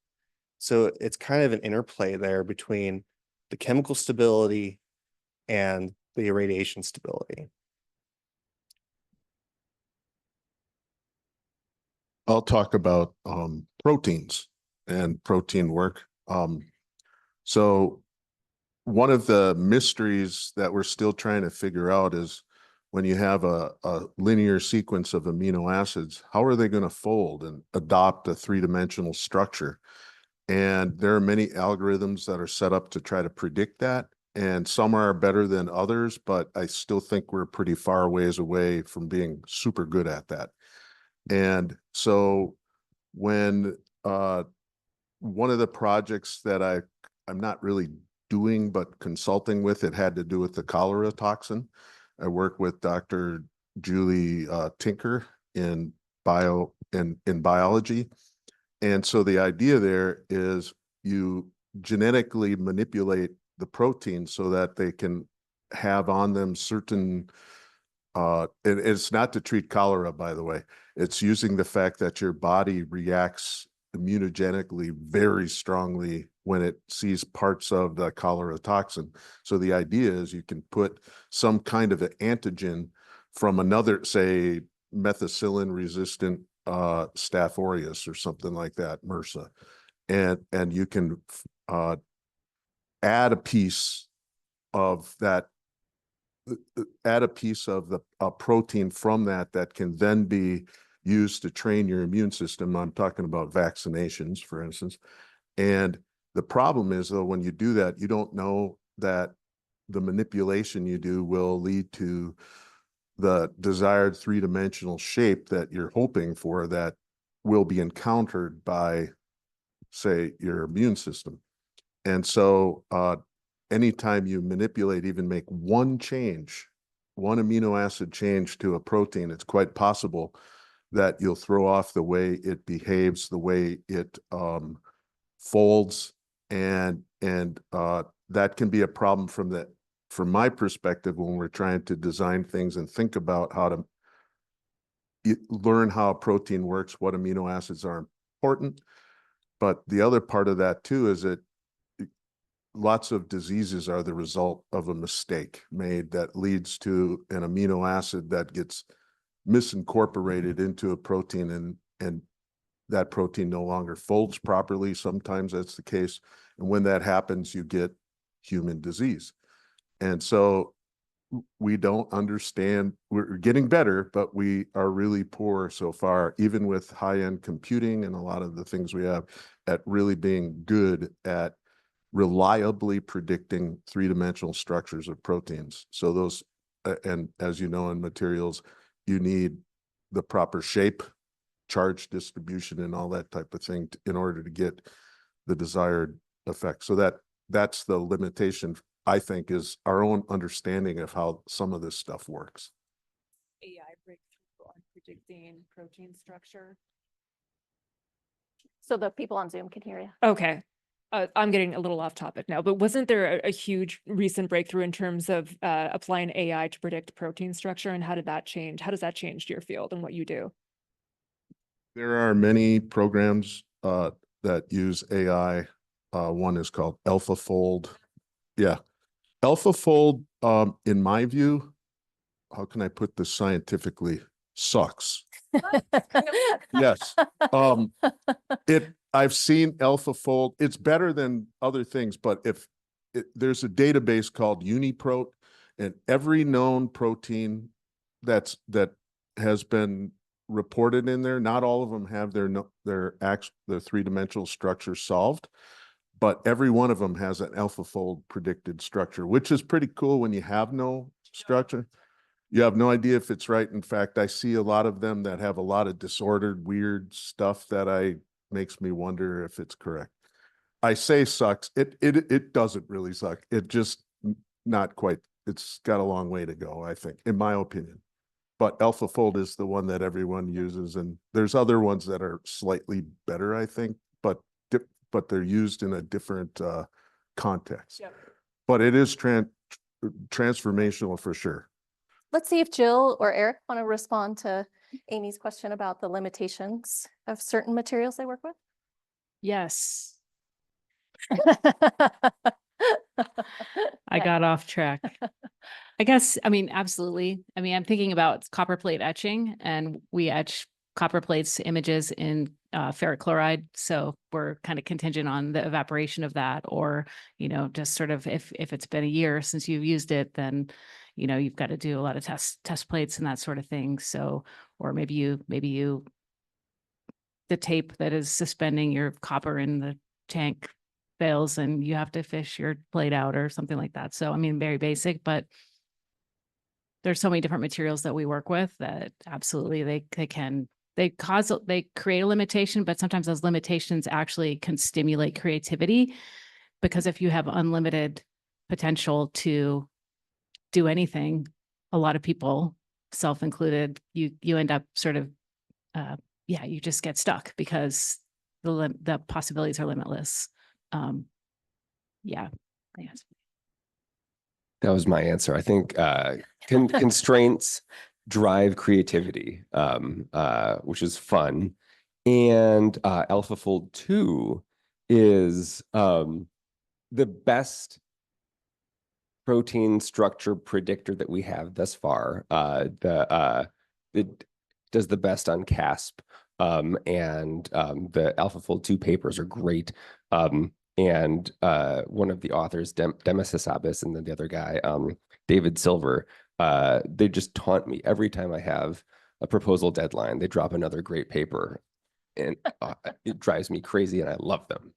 So it's kind of an interplay there between the chemical stability and the irradiation stability. I'll talk about proteins and protein work. So one of the mysteries that we're still trying to figure out is when you have a linear sequence of amino acids, how are they going to fold and adopt a three-dimensional structure? And there are many algorithms that are set up to try to predict that. And some are better than others, but I still think we're pretty far ways away from being super good at that. And so when one of the projects that I'm not really doing, but consulting with, it had to do with the cholera toxin. I work with Dr. Julie Tinker in biology. And so the idea there is you genetically manipulate the protein so that they can have on them certain, it's not to treat cholera, by the way. It's using the fact that your body reacts immunogenically very strongly when it sees parts of the cholera toxin. So the idea is you can put some kind of an antigen from another, say, methicillin resistant Staph aureus or something like that, MRSA, and you can add a piece of that, add a piece of the protein from that can then be used to train your immune system. I'm talking about vaccinations, for instance. And the problem is, though, when you do that, you don't know that the manipulation you do will lead to the desired three-dimensional shape that you're hoping for, that will be encountered by, say, your immune system. And so anytime you manipulate, even make one change, one amino acid change to a protein, it's quite possible that you'll throw off the way it behaves, the way it folds, and that can be a problem from my perspective when we're trying to design things and think about how to learn how a protein works, what amino acids are important. But the other part of that too is that lots of diseases are the result of a mistake made that leads to an amino acid that gets misincorporated into a protein, and that protein no longer folds properly. Sometimes that's the case. And when that happens, you get human disease. And so we don't understand, we're getting better, but we are really poor so far, even with high-end computing and a lot of the things we have, at really being good at reliably predicting three-dimensional structures of proteins. So those, and as you know, in materials, you need the proper shape, charge distribution, and all that type of thing in order to get the desired effect. So that's the limitation, I think, is our own understanding of how some of this stuff works. AI breakthrough on predicting protein structure. So the people on Zoom can hear you. Okay. I'm getting a little off topic now, but wasn't there a huge recent breakthrough in terms of applying AI to predict protein structure, and how did that change? How does that change your field and what you do? There are many programs that use AI. One is called AlphaFold. Yeah. AlphaFold, in my view, how can I put this scientifically, sucks. Yes. I've seen AlphaFold. It's better than other things, but there's a database called Uniprot, and every known protein that has been reported in there, not all of them have their three-dimensional structure solved, but every one of them has an AlphaFold predicted structure, which is pretty cool when you have no structure. You have no idea if it's right. In fact, I see a lot of them that have a lot of disordered, weird stuff that makes me wonder if it's correct. I say sucks. It doesn't really suck. It just not quite. It's got a long way to go, I think, in my opinion. But AlphaFold is the one that everyone uses, and there's other ones that are slightly better, I think, but they're used in a different context. Yep. But it is transformational for sure. Let's see if Jill or Eric want to respond to Amy's question about the limitations of certain materials they work with. Yes. I got off track. I guess, I mean, absolutely. I mean, I'm thinking about copper plate etching, and we etch copper plates images in ferric chloride. So we're kind of contingent on the evaporation of that, or, just sort of if it's been a year since you've used it, then, you've got to do a lot of test plates and that sort of thing. So, or maybe you, the tape that is suspending your copper in the tank fails and you have to fish your plate out or something like that. So, I mean, very basic, but there's so many different materials that we work with that absolutely they create a limitation, but sometimes those limitations actually can stimulate creativity, because if you have unlimited potential to do anything, a lot of people, self included, you end up sort of, you just get stuck because the possibilities are limitless. Yes. That was my answer. I think constraints drive creativity, which is fun. And AlphaFold 2 is the best protein structure predictor that we have thus far. It does the best on CASP, and the AlphaFold 2 papers are great. And one of the authors, Demis Hassabis, and then the other guy, David Silver, they just taunt me every time I have a proposal deadline, they drop another great paper, and it drives me crazy, and I love them.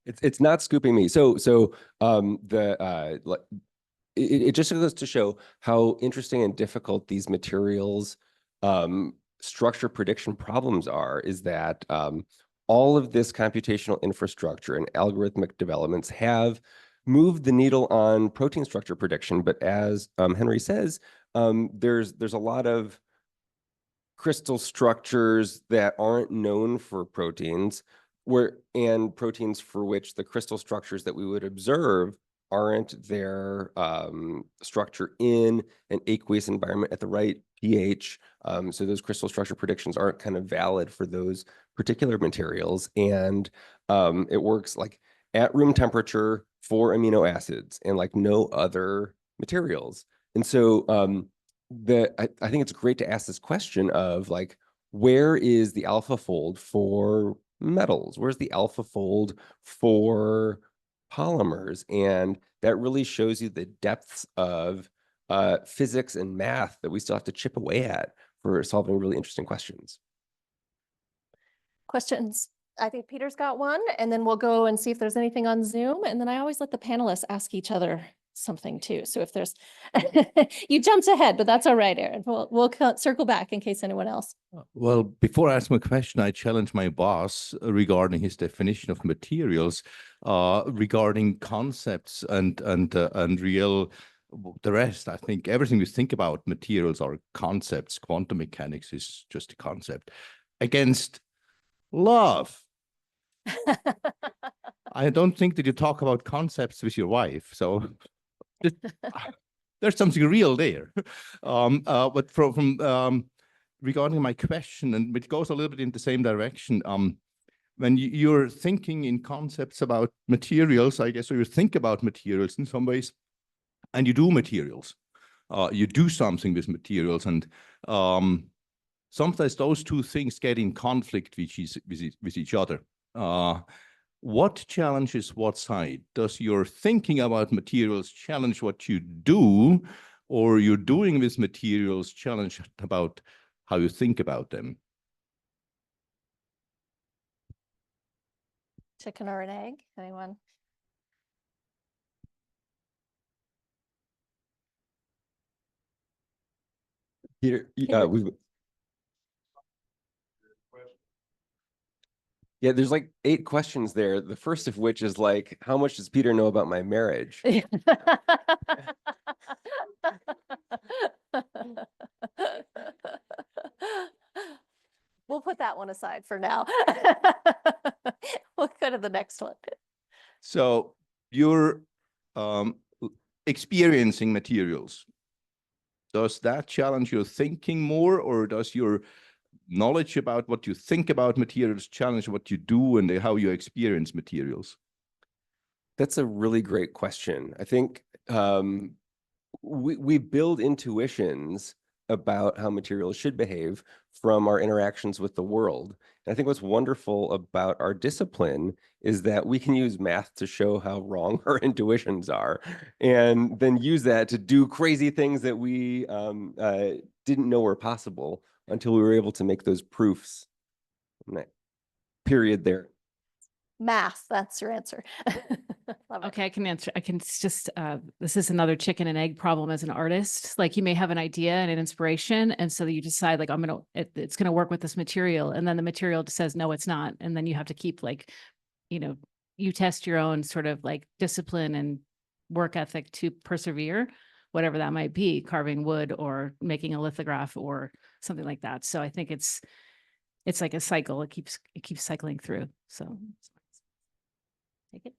It's not scooping me. It just goes to show how interesting and difficult these materials structure prediction problems are, is that all of this computational infrastructure and algorithmic developments have moved the needle on protein structure prediction. But as Henry says, there's a lot of crystal structures that aren't known for proteins, and proteins for which the crystal structures that we would observe aren't their structure in an aqueous environment at the right pH. So those crystal structure predictions aren't kind of valid for those particular materials. And it works like at room temperature for amino acids and like no other materials. And so I think it's great to ask this question of like, where is the alpha fold for metals? Where's the alpha fold for polymers? And that really shows you the depths of physics and math that we still have to chip away at for solving really interesting questions. Questions? I think Peter's got one, and then we'll go and see if there's anything on Zoom. And then I always let the panelists ask each other something too. So if there's, you jumped ahead, but that's all right, Aaron. We'll circle back in case anyone else. Well, before I ask my question, I challenge my boss regarding his definition of materials, regarding concepts and real. The rest, I think everything we think about materials are concepts. Quantum mechanics is just a concept. Against love. I don't think that you talk about concepts with your wife. So there's something real there. But from regarding my question, and it goes a little bit in the same direction, when you're thinking in concepts about materials, I guess, or you think about materials in some ways, and you do materials, you do something with materials, and sometimes those two things get in conflict with each other. What challenges what side? Does your thinking about materials challenge what you do, or your doing with materials challenge about how you think about them? Chicken or an egg? Anyone? Peter, Peter. Yeah, there's like 8 questions there. The first of which is like, how much does Peter know about my marriage? We'll put that one aside for now. We'll go to the next one. So you're experiencing materials. Does that challenge your thinking more, or does your knowledge about what you think about materials challenge what you do and how you experience materials? That's a really great question. I think we build intuitions about how materials should behave from our interactions with the world. And I think what's wonderful about our discipline is that we can use math to show how wrong our intuitions are, and then use that to do crazy things that we didn't know were possible until we were able to make those proofs. Period there. Math, that's your answer. Love it. Okay, I can answer. I can just, this is another chicken and egg problem as an artist. Like you may have an idea and an inspiration. And so you decide like, it's going to work with this material. And then the material says, no, it's not. And then you have to keep like, you test your own sort of like discipline and work ethic to persevere, whatever that might be, carving wood or making a lithograph or something like that. So I think it's like a cycle. It keeps cycling through. So take it.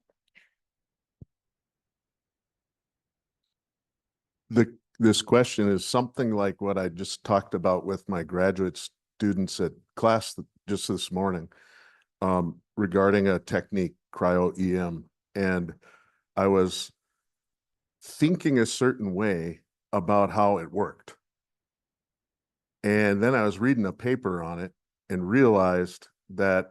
This question is something like what I just talked about with my graduate students at class just this morning, regarding a technique, cryo-EM. And I was thinking a certain way about how it worked. And then I was reading a paper on it and realized that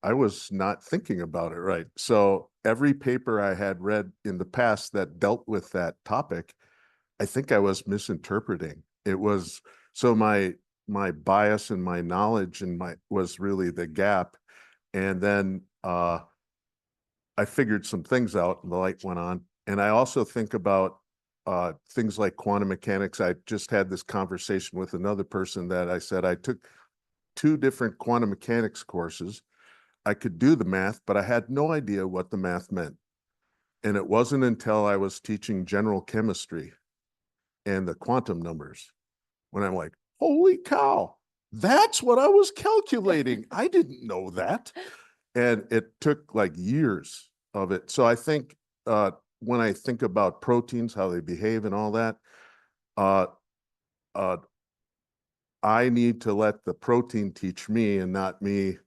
I was not thinking about it right. So every paper I had read in the past that dealt with that topic, I think I was misinterpreting. it was, so my bias and my knowledge and was really the gap. And then I figured some things out and the light went on. And I also think about things like quantum mechanics. I just had this conversation with another person that I said I took 2 different quantum mechanics courses. I could do the math, but I had no idea what the math meant. And it wasn't until I was teaching general chemistry and the quantum numbers when I'm like, holy cow, that's what I was calculating. I didn't know that. And it took like years of it. So I think when I think about proteins, how they behave and all that, I need to let the protein teach me and not me,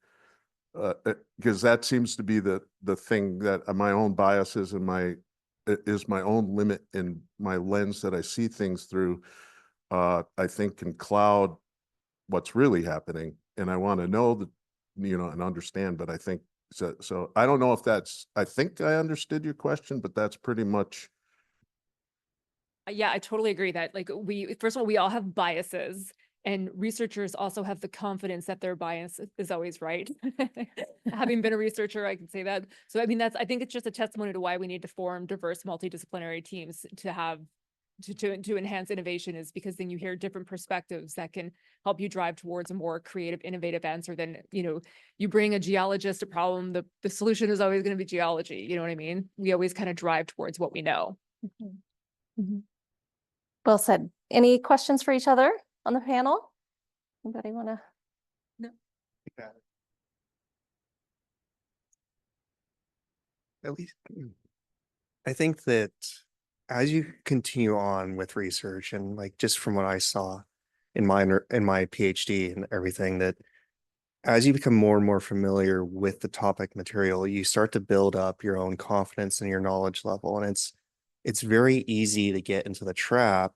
because that seems to be the thing that my own biases and my own limit in my lens that I see things through. I think can cloud what's really happening, and I want to know that, and understand. But I think so. So I don't know if that's. I think I understood your question, but that's pretty much. Yeah, I totally agree that like first of all, we all have biases, and researchers also have the confidence that their bias is always right. Having been a researcher, I can say that. So I mean, I think it's just a testimony to why we need to form diverse multidisciplinary teams to have to enhance innovation, is because then you hear different perspectives that can help you drive towards a more creative, innovative answer than, you bring a geologist a problem, the solution is always going to be geology. You know what I mean? We always kind of drive towards what we know. Well said. Any questions for each other on the panel? Anybody want to? No. At least, I think that as you continue on with research, and like just from what I saw in my PhD and everything, that as you become more and more familiar with the topic material, you start to build up your own confidence and your knowledge level. And it's very easy to get into the trap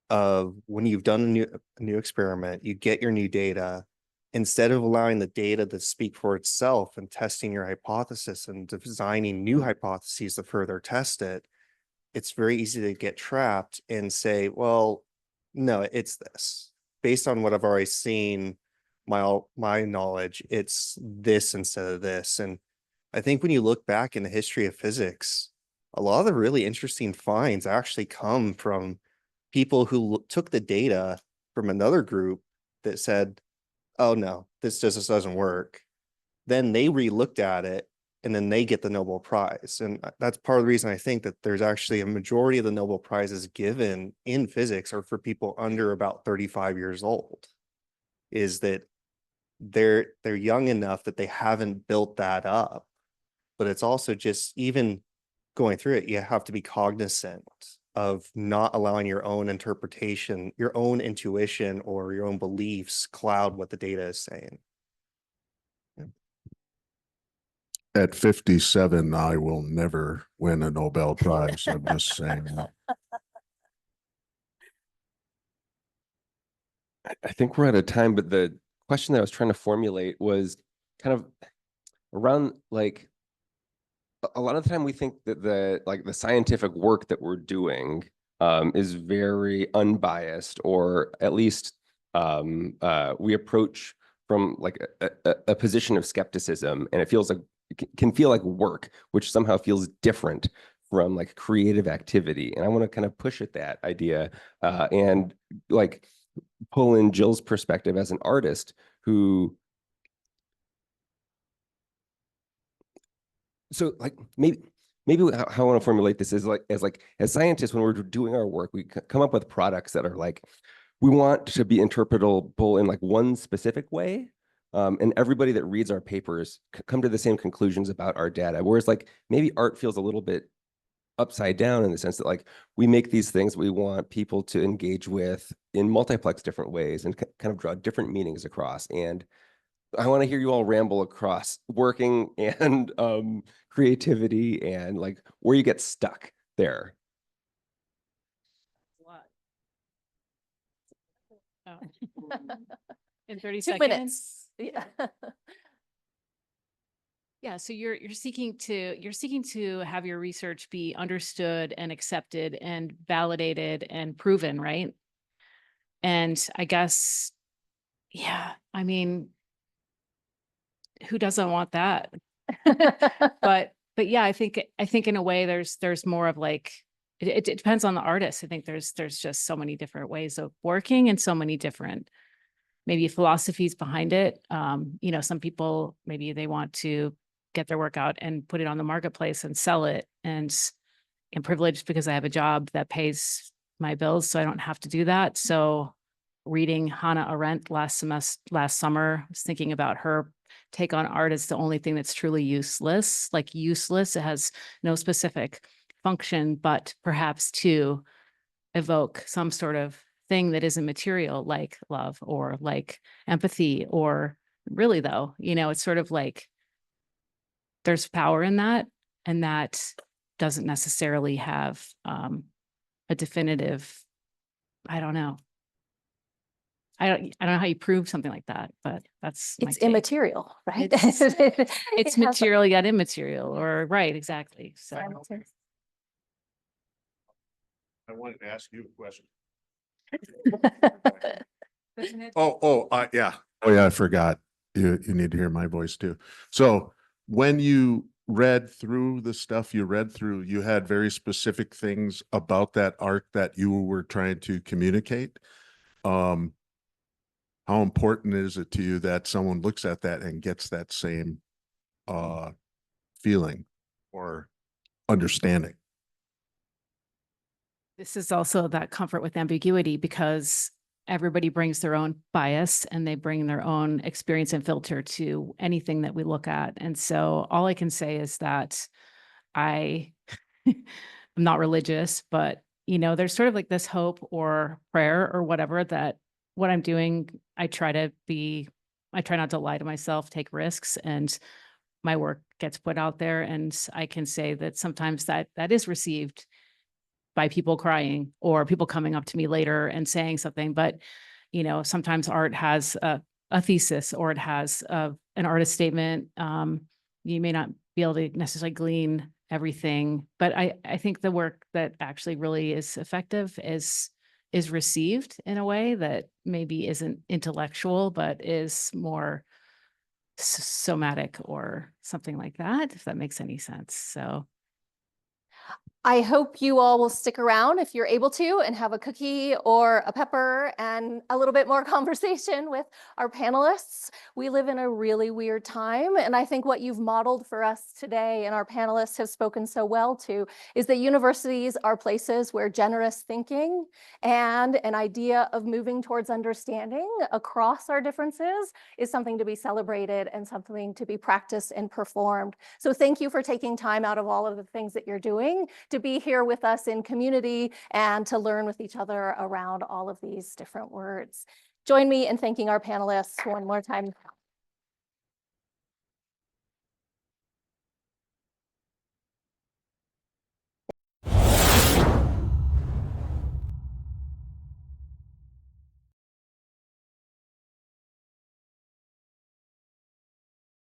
of when you've done a new experiment, you get your new data, instead of allowing the data to speak for itself and testing your hypothesis and designing new hypotheses to further test it, it's very easy to get trapped and say, well, no, it's this. Based on what I've already seen, my knowledge, it's this instead of this. And I think when you look back in the history of physics, a lot of the really interesting finds actually come from people who took the data from another group that said, oh no, this just doesn't work. Then they re-looked at it, and then they get the Nobel Prize. And that's part of the reason I think that there's actually a majority of the Nobel Prizes given in physics are for people under about 35 years old, is that they're young enough that they haven't built that up. But it's also just, even going through it, you have to be cognizant of not allowing your own interpretation, your own intuition, or your own beliefs cloud what the data is saying. At 57, I will never win a Nobel Prize. I'm just saying that. I think we're out of time, but the question that I was trying to formulate was kind of around like a lot of the time we think that the scientific work that we're doing is very unbiased, or at least we approach from like a position of skepticism, and it feels like can feel like work, which somehow feels different from like creative activity. And I want to kind of push at that idea and like pull in Jill's perspective as an artist who, so like maybe how I want to formulate this is like as scientists, when we're doing our work, we come up with products that are like, we want to be interpretable in like one specific way. And everybody that reads our papers come to the same conclusions about our data. Whereas like maybe art feels a little bit upside down in the sense that like we make these things we want people to engage with in multiplex different ways and kind of draw different meanings across. And I want to hear you all ramble across working and creativity and like where you get stuck there. Oh. In 30 2 seconds. minutes. Yeah. Yeah, so you're seeking to have your research be understood and accepted and validated and proven, right? And I guess, yeah, I mean, who doesn't want that? But yeah, I think in a way there's more of like, it depends on the artist. I think there's just so many different ways of working and so many different maybe philosophies behind it. You know, some people, maybe they want to get their work out and put it on the marketplace and sell it. And I'm privileged because I have a job that pays my bills, so I don't have to do that. So reading Hannah Arendt last summer, I was thinking about her take on art as the only thing that's truly useless, like useless. It has no specific function, but perhaps to evoke some sort of thing that isn't material, like love or like empathy, or really though, you know, it's sort of like there's power in that, and that doesn't necessarily have a definitive, I don't know. I don't know how you prove something like that, but that's my It's take. immaterial, right? It's It has material yet immaterial, or right, exactly. So a- I wanted to ask you a question. Doesn't it? Yeah. Oh, yeah, I forgot. You need to hear my voice too. So when you read through the stuff you read through, you had very specific things about that art that you were trying to communicate. How important is it to you that someone looks at that and gets that same feeling or understanding? this is also that comfort with ambiguity, because everybody brings their own bias and they bring their own experience and filter to anything that we look at. And so all I can say is that I'm not religious, but you know, there's sort of like this hope or prayer or whatever that what I'm doing, I try not to lie to myself, take risks, and my work gets put out there. And I can say that sometimes that is received by people crying or people coming up to me later and saying something. But, you know, sometimes art has a thesis, or it has an artist statement. You may not be able to necessarily glean everything, but I think the work that actually really is effective is received in a way that maybe isn't intellectual, but is more somatic or something like that, if that makes any sense. So I hope you all will stick around if you're able to and have a cookie or a pepper and a little bit more conversation with our panelists. We live in a really weird time, and I think what you've modeled for us today and our panelists have spoken so well to is that universities are places where generous thinking and an idea of moving towards understanding across our differences is something to be celebrated and something to be practiced and performed. So thank you for taking time out of all of the things that you're doing to be here with us in community and to learn with each other around all of these different words. Join me in thanking our panelists one more time.